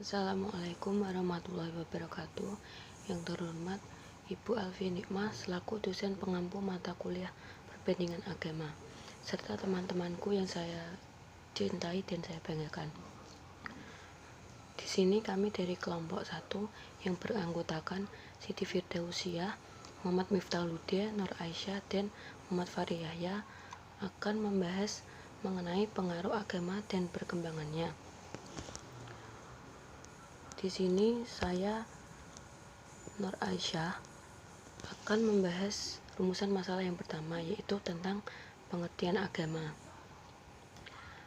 Assalamualaikum warahmatullahi wabarakatuh. Yang terhormat Ibu Alfi Nikmah selaku dosen pengampu mata kuliah perbandingan agama, serta teman-temanku yang saya cintai dan saya banggakan. Di sini kami dari kelompok 1 yang beranggotakan Siti Firdausiah, Muhammad Miftahuluddin, Nur Aisyah, dan Muhammad Fahri Yahya akan membahas mengenai pengaruh agama dan perkembangannya. Di sini saya, Nur Aisyah, akan membahas rumusan masalah yang pertama, yaitu tentang pengertian agama.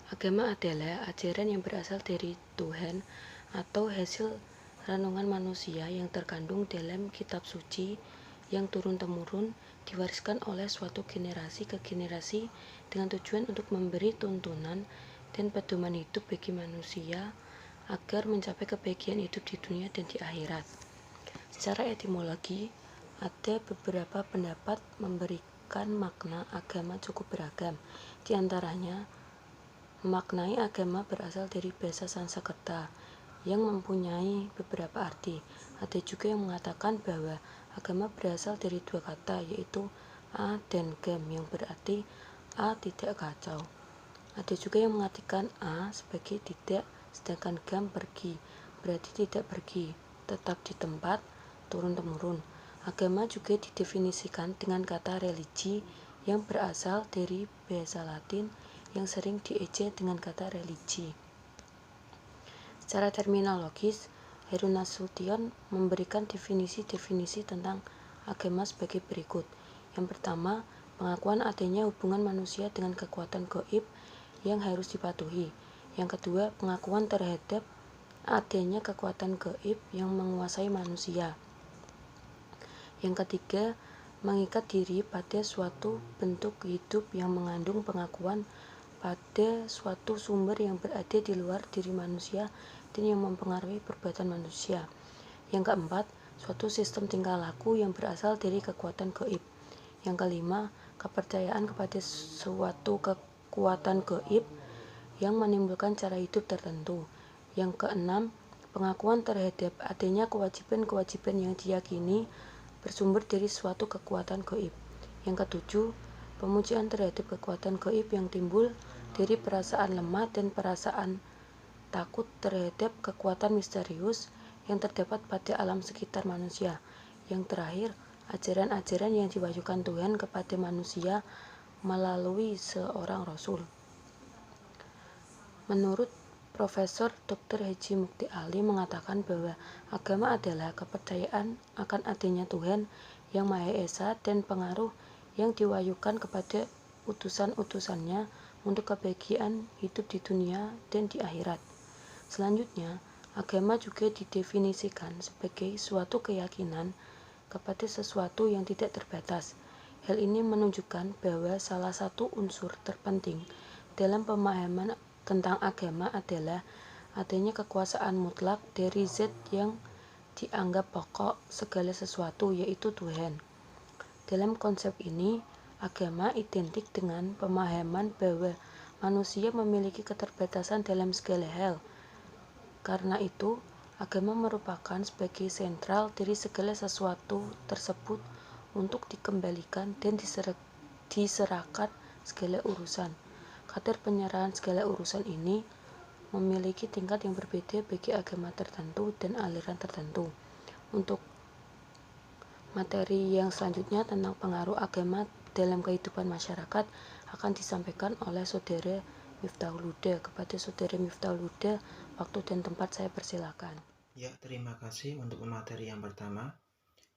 Agama adalah ajaran yang berasal dari Tuhan atau hasil renungan manusia yang terkandung dalam kitab suci yang turun-temurun diwariskan oleh suatu generasi ke generasi dengan tujuan untuk memberi tuntunan dan pedoman hidup bagi manusia agar mencapai kebahagiaan hidup di dunia dan di akhirat. Secara etimologi, ada beberapa pendapat memberikan makna agama cukup beragam. Di antaranya, memaknai agama berasal dari bahasa Sanskerta yang mempunyai beberapa arti. Ada juga yang mengatakan bahwa agama berasal dari dua kata, yaitu a dan gam, yang berarti a tidak kacau. Ada juga yang mengartikan a sebagai tidak, sedangkan gam pergi, berarti tidak pergi, tetap di tempat, turun-temurun. Agama juga didefinisikan dengan kata religi yang berasal dari bahasa Latin yang sering diejek dengan kata religi. Secara terminologis, Heru Nasution memberikan definisi-definisi tentang agama sebagai berikut. Yang pertama, pengakuan adanya hubungan manusia dengan kekuatan gaib yang harus dipatuhi. Yang kedua, pengakuan terhadap adanya kekuatan gaib yang menguasai manusia. Yang ketiga, mengikat diri pada suatu bentuk hidup yang mengandung pengakuan pada suatu sumber yang berada di luar diri manusia dan yang mempengaruhi perbuatan manusia. Yang keempat, suatu sistem tingkah laku yang berasal dari kekuatan gaib. Yang kelima, kepercayaan kepada suatu kekuatan gaib yang menimbulkan cara hidup tertentu. Yang keenam, pengakuan terhadap adanya kewajiban-kewajiban yang diyakini bersumber dari suatu kekuatan gaib. Yang ketujuh, pemujaan terhadap kekuatan gaib yang timbul dari perasaan lemah dan perasaan takut terhadap kekuatan misterius yang terdapat pada alam sekitar manusia. Yang terakhir, ajaran-ajaran yang diwahyukan Tuhan kepada manusia melalui seorang Rasul. Menurut Profesor Dr. Haji Mukti Ali mengatakan bahwa agama adalah kepercayaan akan adanya Tuhan yang Maha Esa dan pengaruh yang diwahyukan kepada utusan-utusannya untuk kebahagiaan hidup di dunia dan di akhirat. Selanjutnya, agama juga didefinisikan sebagai suatu keyakinan kepada sesuatu yang tidak terbatas. Hal ini menunjukkan bahwa salah satu unsur terpenting dalam pemahaman tentang agama adalah adanya kekuasaan mutlak dari zat yang dianggap pokok segala sesuatu, yaitu Tuhan. Dalam konsep ini, agama identik dengan pemahaman bahwa manusia memiliki keterbatasan dalam segala hal. Karena itu, agama merupakan sebagai sentral dari segala sesuatu tersebut untuk dikembalikan dan diserahkan segala urusan. Kadar penyerahan segala urusan ini memiliki tingkat yang berbeda bagi agama tertentu dan aliran tertentu. Untuk materi yang selanjutnya tentang pengaruh agama dalam kehidupan masyarakat akan disampaikan oleh Saudara Miftahuluddin. Kepada Saudara Miftahuluddin, waktu dan tempat saya persilakan. Ya, terima kasih untuk materi yang pertama.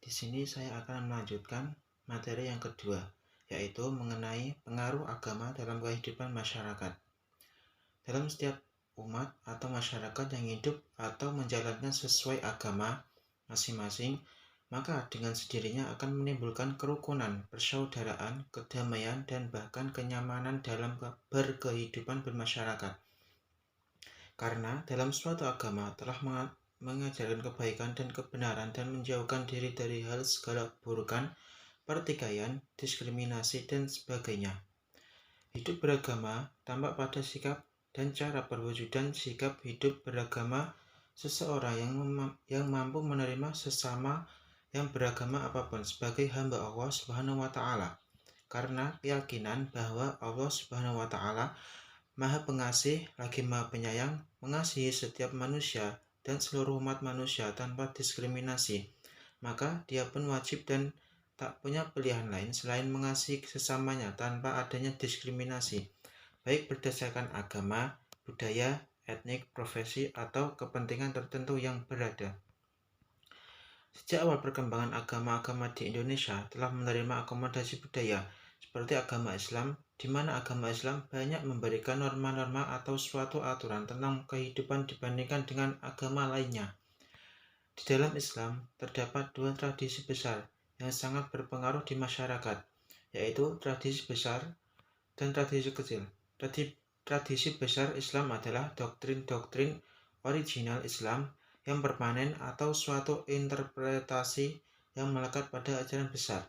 Di sini saya akan melanjutkan materi yang kedua, yaitu mengenai pengaruh agama dalam kehidupan masyarakat. Dalam setiap umat atau masyarakat yang hidup atau menjalankan sesuai agama masing-masing, maka dengan sendirinya akan menimbulkan kerukunan, persaudaraan, kedamaian, dan bahkan kenyamanan dalam berkehidupan bermasyarakat. Karena dalam suatu agama telah mengajarkan kebaikan dan kebenaran dan menjauhkan diri dari hal segala keburukan, pertikaian, diskriminasi, dan sebagainya. Hidup beragama tampak pada sikap dan cara perwujudan sikap hidup beragama seseorang yang mampu menerima sesama yang beragama apapun sebagai hamba Allah Subhanahu wa Ta'ala, karena keyakinan bahwa Allah Subhanahu wa Ta'ala Maha Pengasih lagi Maha Penyayang, mengasihi setiap manusia dan seluruh umat manusia tanpa diskriminasi, maka dia pun wajib dan tak punya pilihan lain selain mengasihi sesamanya tanpa adanya diskriminasi, baik berdasarkan agama, budaya, etnik, profesi, atau kepentingan tertentu yang berada. Sejak awal perkembangan agama-agama di Indonesia telah menerima akomodasi budaya, seperti agama Islam, di mana agama Islam banyak memberikan norma-norma atau suatu aturan tentang kehidupan dibandingkan dengan agama lainnya. Di dalam Islam, terdapat dua tradisi besar yang sangat berpengaruh di masyarakat, yaitu tradisi besar dan tradisi kecil. Tradisi besar Islam adalah doktrin-doktrin original Islam yang permanen atau suatu interpretasi yang melekat pada ajaran besar,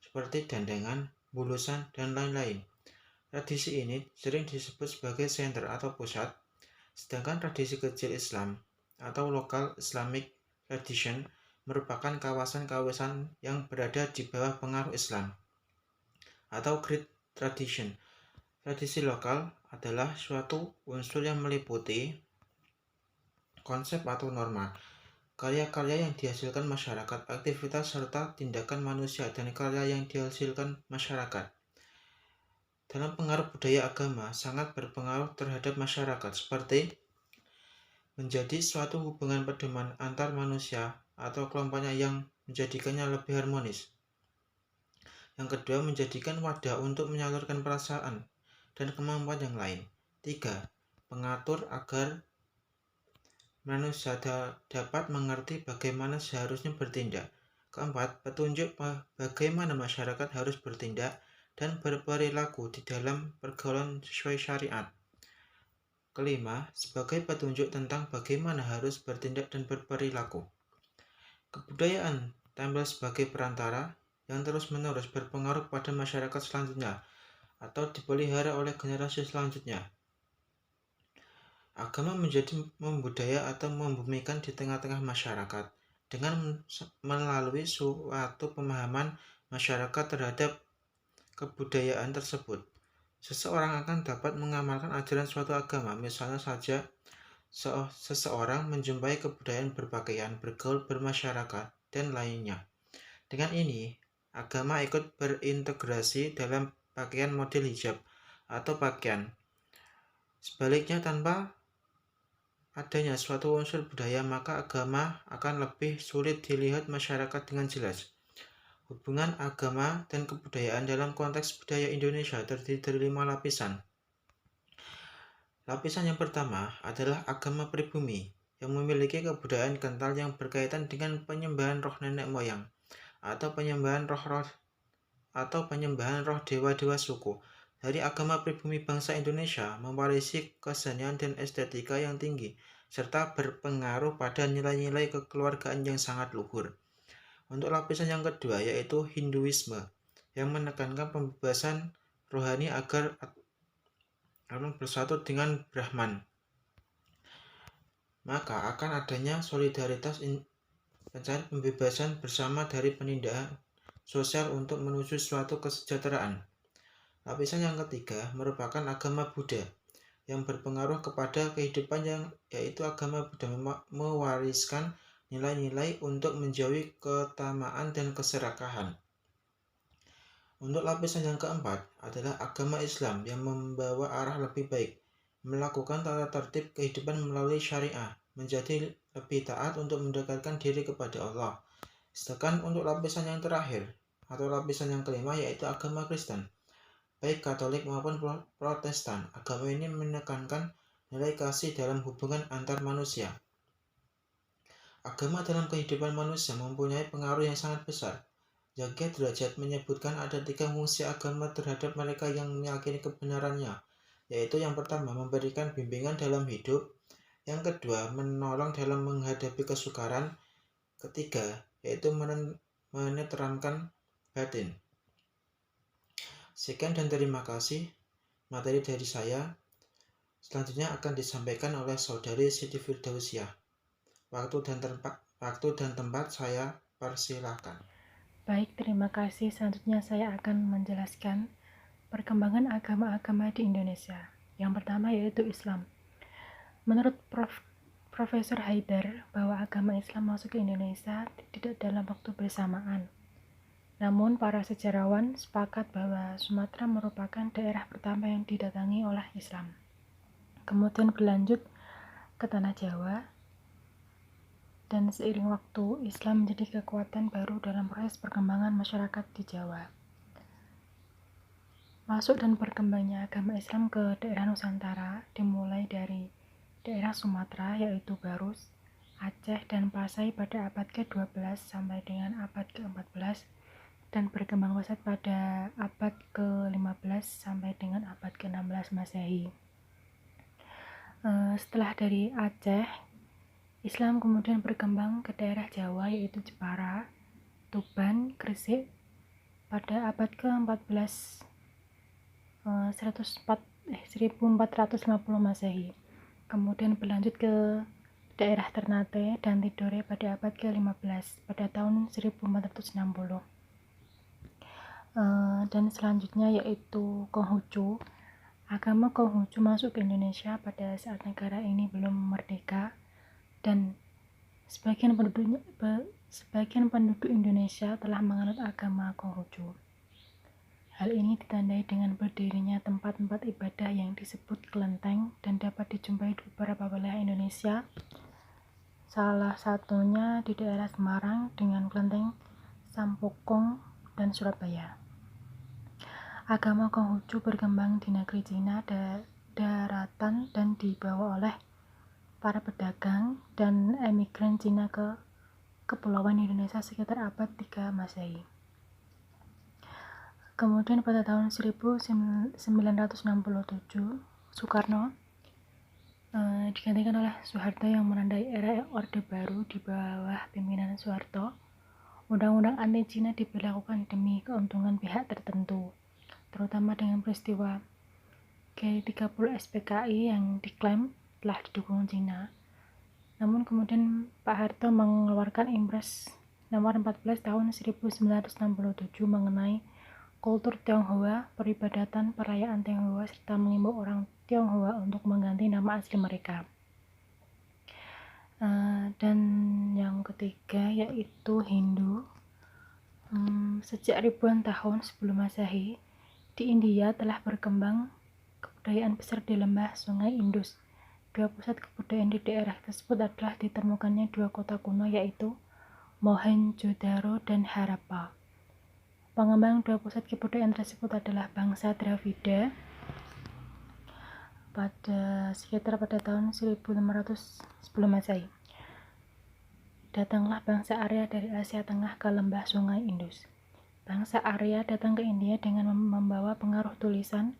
seperti dandangan, bulusan, dan lain-lain. Tradisi ini sering disebut sebagai senter atau pusat, sedangkan tradisi kecil Islam atau local Islamic tradition merupakan kawasan-kawasan yang berada di bawah pengaruh Islam atau Great Tradition. Tradisi lokal adalah suatu unsur yang meliputi konsep atau norma, karya-karya yang dihasilkan masyarakat, aktivitas serta tindakan manusia dan karya yang dihasilkan masyarakat. Dalam pengaruh budaya agama sangat berpengaruh terhadap masyarakat, seperti menjadi suatu hubungan pedoman antar manusia atau kelompoknya yang menjadikannya lebih harmonis. Yang kedua, menjadikan wadah untuk menyalurkan perasaan dan kemampuan yang lain. 3. Pengatur agar manusia dapat mengerti bagaimana seharusnya bertindak. 4. Petunjuk bagaimana masyarakat harus bertindak dan berperilaku di dalam pergaulan sesuai syariat. 5. Sebagai petunjuk tentang bagaimana harus bertindak dan berperilaku. Kebudayaan tampil sebagai perantara yang terus-menerus berpengaruh pada masyarakat selanjutnya atau dipelihara oleh generasi selanjutnya. Agama menjadi membudaya atau membumikan di tengah-tengah masyarakat dengan melalui suatu pemahaman masyarakat terhadap kebudayaan tersebut. Seseorang akan dapat mengamalkan ajaran suatu agama, misalnya saja seseorang menjumpai kebudayaan berpakaian, bergaul, bermasyarakat, dan lainnya. Dengan ini, agama ikut berintegrasi dalam pakaian model hijab atau pakaian. Sebaliknya, tanpa adanya suatu unsur budaya, maka agama akan lebih sulit dilihat masyarakat dengan jelas. Hubungan agama dan kebudayaan dalam konteks budaya Indonesia terdiri dari 5 lapisan. Lapisan yang pertama adalah agama pribumi, yang memiliki kebudayaan kental yang berkaitan dengan penyembahan roh nenek moyang, atau penyembahan roh dewa-dewa suku. Dari agama pribumi bangsa Indonesia mewarisi kesenian dan estetika yang tinggi, serta berpengaruh pada nilai-nilai kekeluargaan yang sangat luhur. Untuk lapisan yang kedua yaitu Hinduisme, yang menekankan pembebasan rohani agar bersatu dengan Brahman. Maka akan adanya solidaritas mencari pembebasan bersama dari penindakan sosial untuk menuju suatu kesejahteraan. Lapisan yang ketiga merupakan agama Buddha, yang berpengaruh kepada kehidupan yaitu agama Buddha mewariskan nilai-nilai untuk menjauhi ketamaan dan keserakahan. Untuk lapisan yang keempat adalah agama Islam yang membawa arah lebih baik, melakukan tata tertib kehidupan melalui syariah, menjadi lebih taat untuk mendekatkan diri kepada Allah. Sedangkan untuk lapisan yang terakhir atau lapisan yang kelima yaitu agama Kristen, baik Katolik maupun Protestan. Agama ini menekankan nilai kasih dalam hubungan antar manusia. Agama dalam kehidupan manusia mempunyai pengaruh yang sangat besar. Jaga Derajat menyebutkan ada 3 fungsi agama terhadap mereka yang meyakini kebenarannya, yaitu yang pertama memberikan bimbingan dalam hidup, yang kedua menolong dalam menghadapi kesukaran, ketiga yaitu menenteramkan batin. Sekian dan terima kasih materi dari saya. Selanjutnya akan disampaikan oleh Saudari Siti Firdausiah. Waktu dan tempat saya persilahkan. Baik, terima kasih. Selanjutnya saya akan menjelaskan perkembangan agama-agama di Indonesia. Yang pertama yaitu Islam. Menurut Profesor Haidar, bahwa agama Islam masuk ke Indonesia tidak dalam waktu bersamaan. Namun, para sejarawan sepakat bahwa Sumatera merupakan daerah pertama yang didatangi oleh Islam. Kemudian berlanjut ke tanah Jawa, dan seiring waktu, Islam menjadi kekuatan baru dalam proses perkembangan masyarakat di Jawa. Masuk dan berkembangnya agama Islam ke daerah Nusantara dimulai dari daerah Sumatera yaitu Barus, Aceh, dan Pasai pada abad ke-12 sampai dengan abad ke-14 dan berkembang pesat pada abad ke-15 sampai dengan abad ke-16 Masehi. Setelah dari Aceh, Islam kemudian berkembang ke daerah Jawa yaitu Jepara, Tuban, Gresik pada abad ke-14 1450 Masehi. Kemudian berlanjut ke daerah Ternate dan Tidore pada abad ke-15 pada tahun 1460. Dan selanjutnya yaitu Konghucu. Agama Konghucu masuk ke Indonesia pada saat negara ini belum merdeka dan sebagian penduduk Indonesia telah menganut agama Konghucu. Hal ini ditandai dengan berdirinya tempat-tempat ibadah yang disebut kelenteng dan dapat dijumpai di beberapa wilayah Indonesia. Salah satunya di daerah Semarang dengan kelenteng Sampokong dan Surabaya. Agama Konghucu berkembang di negeri Cina daratan dan dibawa oleh para pedagang dan emigran Cina ke Kepulauan Indonesia sekitar abad 3 Masehi. Kemudian pada tahun 1967, Soekarno digantikan oleh Soeharto yang menandai era Orde Baru di bawah pimpinan Soeharto. Undang-undang anti-Cina diberlakukan demi keuntungan pihak tertentu, terutama dengan peristiwa G30 SPKI yang diklaim telah didukung Cina. Namun kemudian Pak Harto mengeluarkan Impres nomor 14 tahun 1967 mengenai kultur Tionghoa, peribadatan, perayaan Tionghoa, serta mengimbau orang Tionghoa untuk mengganti nama asli mereka. Dan yang ketiga yaitu Hindu. Sejak ribuan tahun sebelum Masehi, di India telah berkembang kebudayaan besar di lembah Sungai Indus. Dua pusat kebudayaan di daerah tersebut adalah ditemukannya dua kota kuno yaitu Mohenjo-daro dan Harappa. Pengembang dua pusat kebudayaan tersebut adalah bangsa Dravida sekitar pada tahun 1500 sebelum Masehi. Datanglah bangsa Arya dari Asia Tengah ke lembah Sungai Indus. Bangsa Arya datang ke India dengan membawa pengaruh tulisan,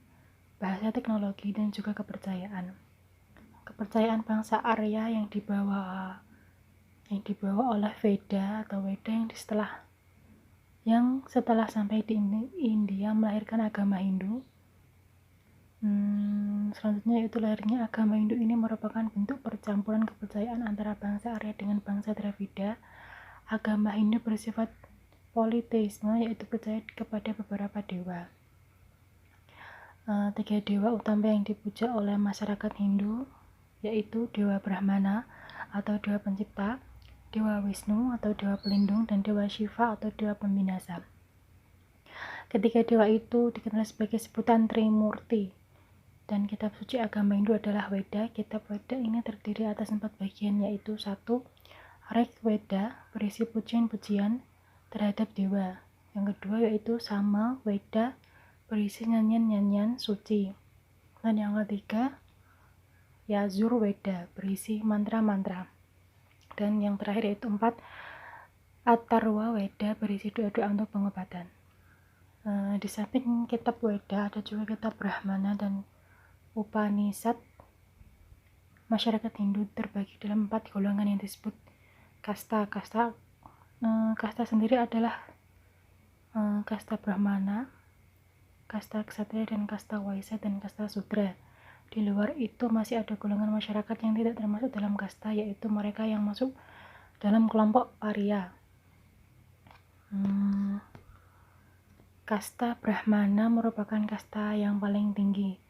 bahasa, teknologi, dan juga kepercayaan. Kepercayaan bangsa Arya yang dibawa oleh Veda atau Weda yang setelah sampai di India melahirkan agama Hindu. Selanjutnya yaitu lahirnya agama Hindu ini merupakan bentuk percampuran kepercayaan antara bangsa Arya dengan bangsa Dravida. Agama Hindu bersifat politeisme, yaitu percaya kepada beberapa dewa. Tiga dewa utama yang dipuja oleh masyarakat Hindu yaitu Dewa Brahmana atau Dewa Pencipta, Dewa Wisnu atau Dewa Pelindung, dan Dewa Shiva atau Dewa Pembinasa. Ketiga dewa itu dikenal sebagai sebutan Trimurti. Dan kitab suci agama Hindu adalah Weda. Kitab Weda ini terdiri atas 4 bagian yaitu 1. Rig Weda berisi pujian-pujian terhadap dewa. Yang kedua yaitu Sama Weda berisi nyanyian-nyanyian suci. Dan yang ketiga Yazur Weda berisi mantra-mantra. Dan yang terakhir yaitu 4. Atharva Weda berisi doa-doa untuk pengobatan. Di samping kitab Weda ada juga kitab Brahmana dan Upanishad. Masyarakat Hindu terbagi dalam 4 golongan yang disebut kasta. Kasta sendiri adalah kasta Brahmana, kasta Ksatria, dan kasta Waisya, dan kasta Sudra. Di luar itu masih ada golongan masyarakat yang tidak termasuk dalam kasta, yaitu mereka yang masuk dalam kelompok paria. Kasta Brahmana merupakan kasta yang paling tinggi.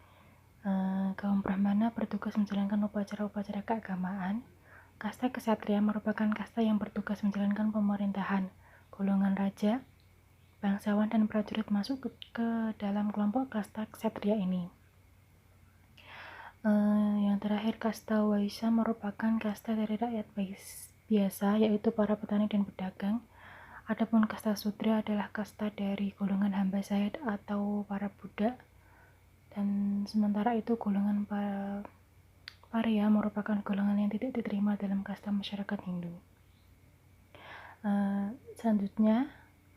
Kaum Brahmana bertugas menjalankan upacara-upacara keagamaan. Kasta Ksatria merupakan kasta yang bertugas menjalankan pemerintahan. Golongan raja, bangsawan, dan prajurit masuk ke dalam kelompok kasta Ksatria ini. Yang terakhir, kasta Waisya merupakan kasta dari rakyat biasa, yaitu para petani dan pedagang. Adapun kasta Sudra adalah kasta dari golongan hamba sahid atau para budak. Dan sementara itu golongan paria merupakan golongan yang tidak diterima dalam kasta masyarakat Hindu. Selanjutnya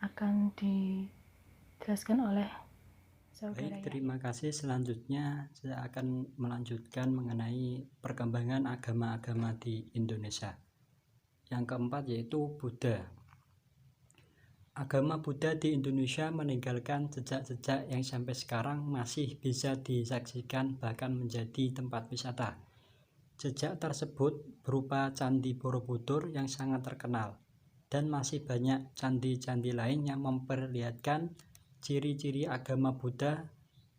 akan dijelaskan oleh saudara. Baik, terima kasih. Selanjutnya saya akan melanjutkan mengenai perkembangan agama-agama di Indonesia. Yang keempat yaitu Buddha. Agama Buddha di Indonesia meninggalkan jejak-jejak yang sampai sekarang masih bisa disaksikan, bahkan menjadi tempat wisata. Jejak tersebut berupa Candi Borobudur yang sangat terkenal, dan masih banyak candi-candi lain yang memperlihatkan ciri-ciri agama Buddha,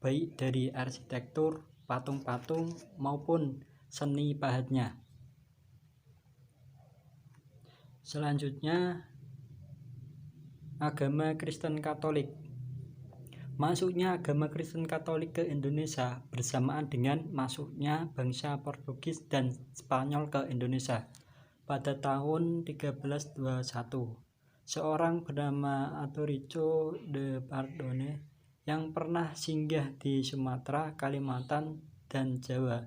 baik dari arsitektur, patung-patung, maupun seni pahatnya. Selanjutnya, agama Kristen Katolik. Masuknya agama Kristen Katolik ke Indonesia bersamaan dengan masuknya bangsa Portugis dan Spanyol ke Indonesia pada tahun 1321. Seorang bernama Autorico de Pardone yang pernah singgah di Sumatera, Kalimantan, dan Jawa.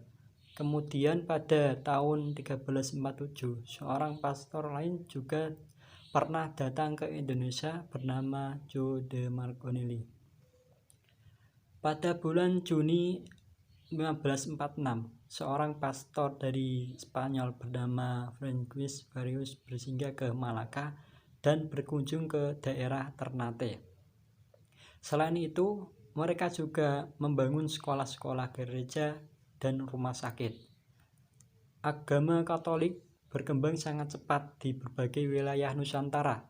Kemudian pada tahun 1347, seorang pastor lain juga pernah datang ke Indonesia bernama Joe de Marconelli. Pada bulan Juni 1546, seorang pastor dari Spanyol bernama Francisco Varius bersinggah ke Malaka dan berkunjung ke daerah Ternate. Selain itu, mereka juga membangun sekolah-sekolah gereja dan rumah sakit. Agama Katolik berkembang sangat cepat di berbagai wilayah Nusantara,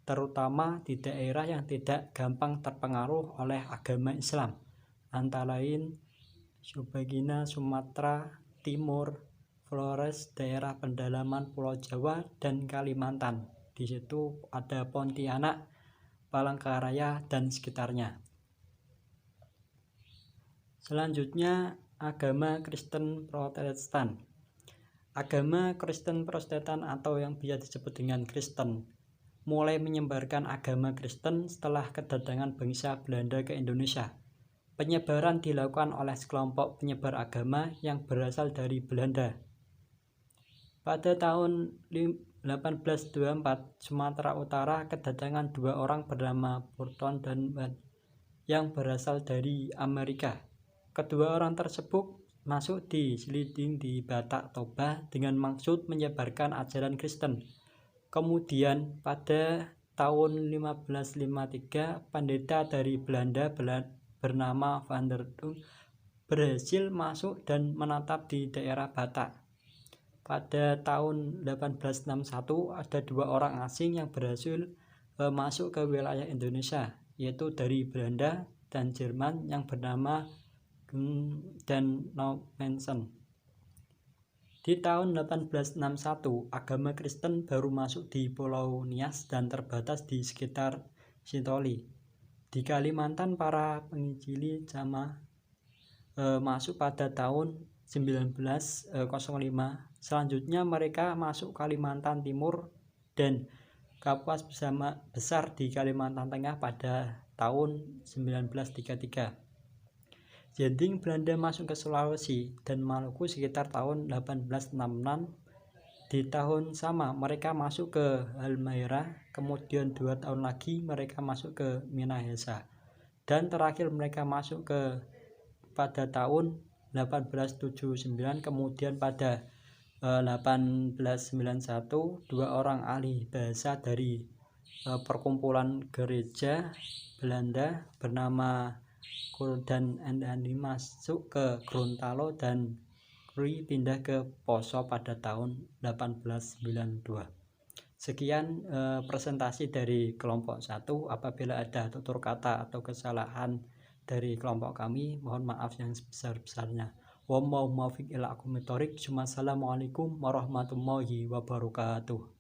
terutama di daerah yang tidak gampang terpengaruh oleh agama Islam, antara lain Subagina, Sumatera Timur, Flores, daerah pendalaman Pulau Jawa, dan Kalimantan. Di situ ada Pontianak, Palangkaraya, dan sekitarnya. Selanjutnya, agama Kristen Protestan. Agama Kristen Protestan atau yang biasa disebut dengan Kristen mulai menyebarkan agama Kristen setelah kedatangan bangsa Belanda ke Indonesia. Penyebaran dilakukan oleh sekelompok penyebar agama yang berasal dari Belanda. Pada tahun 1824, Sumatera Utara kedatangan dua orang bernama Burton dan Watt yang berasal dari Amerika. Kedua orang tersebut masuk di Sliding di Batak Toba dengan maksud menyebarkan ajaran Kristen. Kemudian pada tahun 1553, pendeta dari Belanda bernama Van der Dunk berhasil masuk dan menetap di daerah Batak. Pada tahun 1861 ada dua orang asing yang berhasil masuk ke wilayah Indonesia, yaitu dari Belanda dan Jerman yang bernama dan Manson. Di tahun 1861 agama Kristen baru masuk di Pulau Nias dan terbatas di sekitar Sintoli. Di Kalimantan para penginjili jamaah masuk pada tahun 1905. Selanjutnya mereka masuk Kalimantan Timur dan Kapuas besar di Kalimantan Tengah pada tahun 1933. Jadi Belanda masuk ke Sulawesi dan Maluku sekitar tahun 1866. Di tahun sama mereka masuk ke Halmahera, kemudian 2 tahun lagi mereka masuk ke Minahasa, dan terakhir mereka masuk pada tahun 1879. Kemudian pada 1891 dua orang ahli bahasa dari perkumpulan gereja Belanda bernama Gordon and Andy masuk ke Gorontalo dan Krui pindah ke Poso pada tahun 1892. Sekian presentasi dari kelompok 1. Apabila ada tutur kata atau kesalahan dari kelompok kami, mohon maaf yang sebesar-besarnya. Wassalamualaikum warahmatullahi wabarakatuh.